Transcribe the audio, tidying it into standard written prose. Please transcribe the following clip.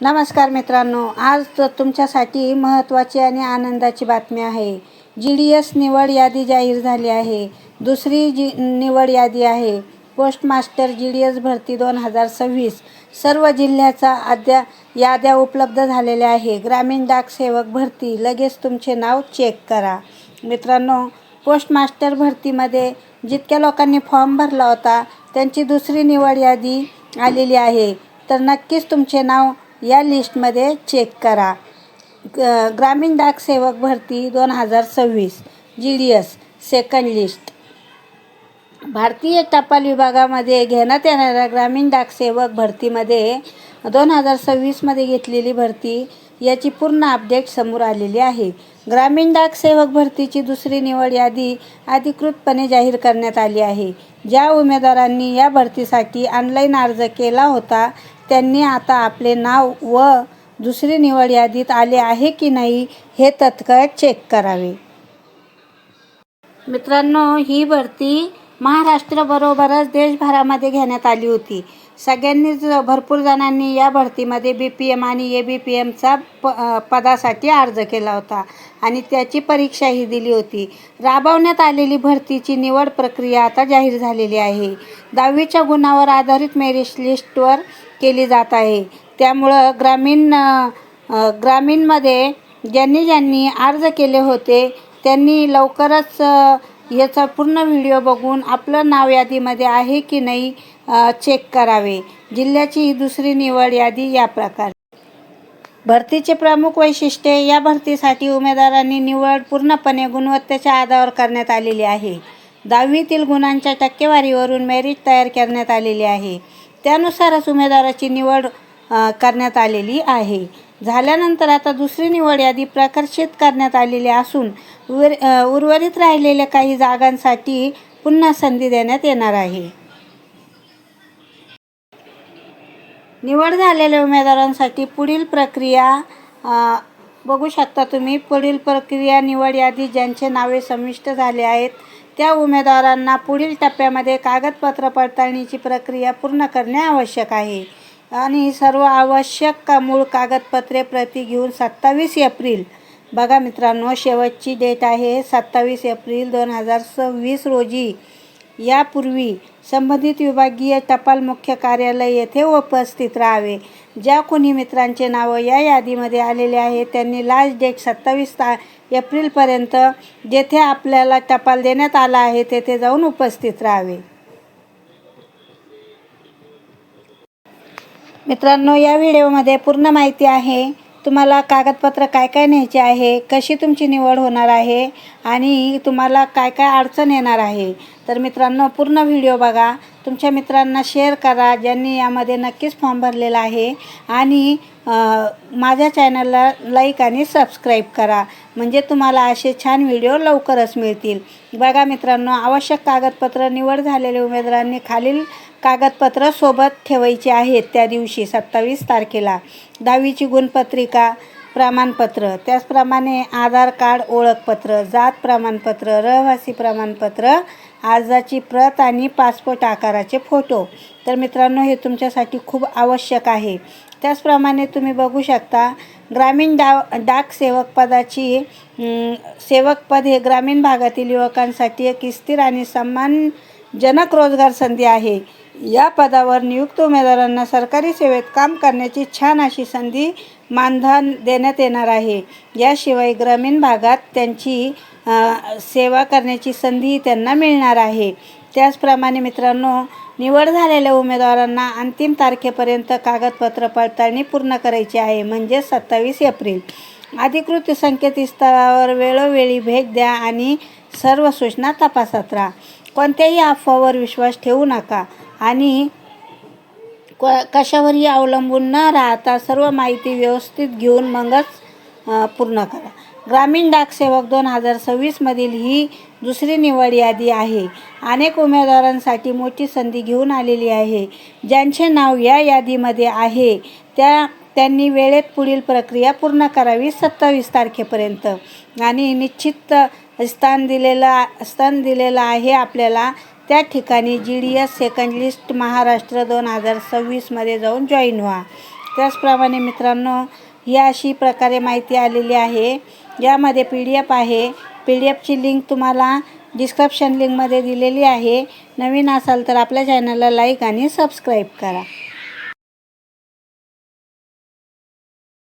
नमस्कार मित्रांनो, आज तुमच्यासाठी महत्त्वाची आणि आनंदाची बातमी आहे. GDS निवड यादी जाहीर झाली आहे. दुसरी निवड यादी आहे. पोस्ट मास्टर GDS भरती 2026. सर्व जिल्ह्याचा याद्या उपलब्ध झालेल्या आहे. ग्रामीण डाक सेवक भरती, लगेच तुमचे नाव चेक करा. मित्रांनो, पोस्ट मास्टर भरतीमध्ये जितक्या लोकांनी फॉर्म भरला होता त्यांची दुसरी निवड यादी आलेली आहे. तर नक्कीच तुमचे नाव या लिस्टमध्ये चेक करा. ग्रामीण डाक सेवक भरती 2026 GDS सेकंड लिस्ट. भारतीय टपाल विभागामध्ये घेण्यात येणाऱ्या ग्रामीण डाक सेवक भरतीमध्ये 2026मध्ये घेतलेली भरती याची पूर्ण अपडेट समोर आलेली आहे. ग्रामीण डाक सेवक भरतीची दुसरी निवड यादी अधिकृतपणे जाहीर करण्यात आली आहे. ज्या उमेदवारांनी या भरतीसाठी ऑनलाईन अर्ज केला होता त्यांनी आता आपले नाव व दुसरी निवड यादीत आले आहे की नाही हे तत्काळ चेक करावे. मित्रांनो, ही भरती महाराष्ट्राबरोबरच देशभरामध्ये घेण्यात आली होती. भरपूर जणांनी या भरतीमध्ये BPM आणि ABPMचा पदासाठी अर्ज केला होता आणि त्याची परीक्षाही दिली होती. राबवण्यात आलेली भरतीची निवड प्रक्रिया आता जाहीर झालेली आहे. 10वीच्या गुणांवर आधारित मेरिट लिस्टवर केली जात आहे. त्यामुळं ग्रामीणमध्ये ज्यांनी अर्ज केले होते त्यांनी लवकरच याचा पूर्ण व्हिडिओ बघून आपलं नाव यादीमध्ये आहे की नाही चेक करावे. जिल्ह्याची ही दुसरी निवड यादी या प्रकारे. भरतीचे प्रमुख वैशिष्ट्ये. या भरतीसाठी उमेदवारांनी निवड पूर्णपणे गुणवत्तेच्या आधारावर करण्यात आलेली आहे. 10वीतील गुणांच्या टक्केवारीवरून मेरिट तयार करण्यात आलेली आहे. त्यानुसारच उमेदवाराची निवड करण्यात आलेली आहे. झाल्यानंतर आता दुसरी निवड यादी प्रकाशित करण्यात आलेली असून उर्वरित राहिलेल्या काही जागांसाठी पुन्हा संधी देण्यात येणार आहे. निवड झालेल्या उमेदवारांसाठी पुढील प्रक्रिया बघू शकता तुम्ही. पुढील प्रक्रिया निवड यादी ज्यांचे नावे समाविष्ट झाले आहेत त्या उमेदवारांना पुढील टप्प्यामध्ये कागदपत्र पडताळणीची प्रक्रिया पूर्ण करणे आवश्यक आहे आणि सर्व आवश्यक मूळ कागदपत्रे प्रती घेऊन 27 एप्रिल बघा मित्रांनो, शेवटची डेट आहे 27 एप्रिल 2026 रोजी यापूर्वी संबंधित विभागीय टपाल मुख्य कार्यालय येथे उपस्थित राहावे. ज्या कोणी मित्रांचे नाव या यादीमध्ये आलेले आहे त्यांनी लास्ट डेट 27 एप्रिलपर्यंत जेथे आपल्याला टपाल देण्यात आला आहे तेथे जाऊन उपस्थित राहावे. मित्रांनो, या व्हिडिओमध्ये पूर्ण माहिती आहे. तुम्हाला कागदपत्र काय काय न्यायचे आहे, कशी तुमची निवड होणार आहे आणि तुम्हाला काय काय अडचण येणार आहे. तर मित्रांनो, पूर्ण व्हिडिओ बघा. तुमच्या मित्रांना शेअर करा ज्यांनी यामध्ये नक्कीच फॉर्म भरलेला आहे आणि माझ्या चॅनलला लाईक आणि सबस्क्राईब करा म्हणजे तुम्हाला असे छान व्हिडिओ लवकरच मिळतील. बघा मित्रांनो, आवश्यक कागदपत्र. निवड झालेल्या उमेदवारांनी खालील कागदपत्र सोबत ठेवायची आहेत त्या दिवशी 27 तारखेला. 10वीची गुणपत्रिका, प्रमाणपत्र, त्याचप्रमाणे आधार कार्ड, ओळखपत्र, जात प्रमाणपत्र, रहिवासी प्रमाणपत्र, अर्जाची प्रत आणि पासपोर्ट आकाराचे फोटो. तर मित्रांनो, हे तुमच्यासाठी खूप आवश्यक आहे. त्याचप्रमाणे तुम्ही बघू शकता ग्रामीण डाक सेवक पदाची सेवकपद हे ग्रामीण भागातील युवकांसाठी एक स्थिर आणि सन्मानजनक रोजगार संधी आहे. या पदावर नियुक्त उमेदवारांना सरकारी सेवेत काम करण्याची छान अशी संधी मानधन देण्यात येणार आहे. याशिवाय ग्रामीण भागात त्यांची सेवा करण्याची संधी त्यांना मिळणार आहे. त्याचप्रमाणे मित्रांनो, निवड झालेल्या उमेदवारांना अंतिम तारखेपर्यंत कागदपत्र पडताळणी पूर्ण करायची आहे म्हणजे 27 एप्रिल. अधिकृत संकेतस्थळावर वेळोवेळी भेट द्या आणि सर्व सूचना तपासत राहा. कोणत्याही अफवावर विश्वास ठेवू नका आणि कशावरही अवलंबून न राहता सर्व माहिती व्यवस्थित घेऊन मगच पूर्ण करा. ग्रामीण डाक सेवक 2026मधील ही दुसरी निवड यादी आहे. अनेक उमेदवारांसाठी मोठी संधी घेऊन आलेली आहे. ज्यांचे नाव या यादीमध्ये आहे त्यांनी वेळेत पुढील प्रक्रिया पूर्ण करावी 27 तारखेपर्यंत आणि निश्चित स्थान दिलेलं आहे आपल्याला. त्या ठिकाणी GDS सेकंड लिस्ट महाराष्ट्र 2026मध्ये जाऊन जॉईन व्हा. त्याचप्रमाणे मित्रांनो ही अशी प्रकारे माहिती आलेली आहे, ज्यामध्ये PDF आहे. PDFची लिंक तुम्हाला डिस्क्रिप्शन लिंकमध्ये दिलेली आहे. नवीन असाल तर आपल्या चॅनलला लाईक आणि सबस्क्राईब करा.